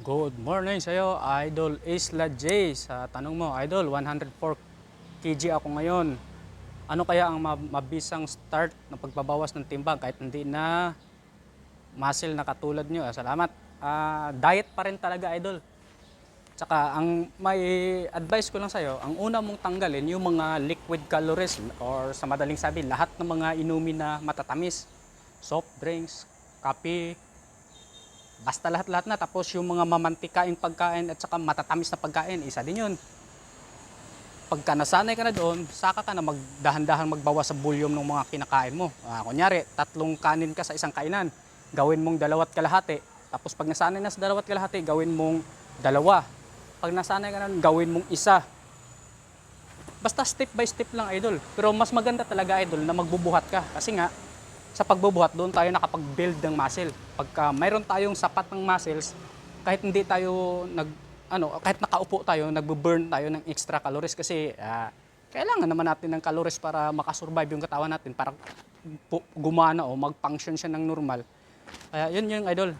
Good morning sa'yo, Idol Isla J. Sa tanong mo, Idol, 104 kg ako ngayon. Ano kaya ang mabisang start ng pagbabawas ng timbang kahit hindi na muscle na katulad nyo? Salamat. Diet pa rin talaga, Idol. Tsaka ang may advice ko lang sa'yo, ang una mong tanggalin yung mga liquid calories or sa madaling sabi, lahat ng mga inumin na matatamis. Soft drinks, kape, basta lahat-lahat na. Tapos yung mga mamantikaing pagkain at saka matatamis na pagkain, isa din yun. Pagka nasanay ka na doon, saka ka na magdahan-dahan magbawas sa volume ng mga kinakain mo. Kunyari, 3 kanin ka sa isang kainan, gawin mong 2 kalahati. Tapos pag nasanay na sa 2 kalahati, gawin mong 2. Pag nasanay ka na, gawin mong 1. Basta step by step lang, Idol. Pero mas maganda talaga, Idol, na magbubuhat ka. Kasi nga, sa pagbubuhat, doon tayo nakapag-build ng muscle. Pagka mayroon tayong sapat ng muscles, kahit hindi tayo kahit nakaupo tayo, nagbo-burn tayo ng extra calories kasi kailangan naman natin ng calories para makasurvive yung katawan natin, para gumana o mag-function siya ng normal. Kaya yun yung, Idol.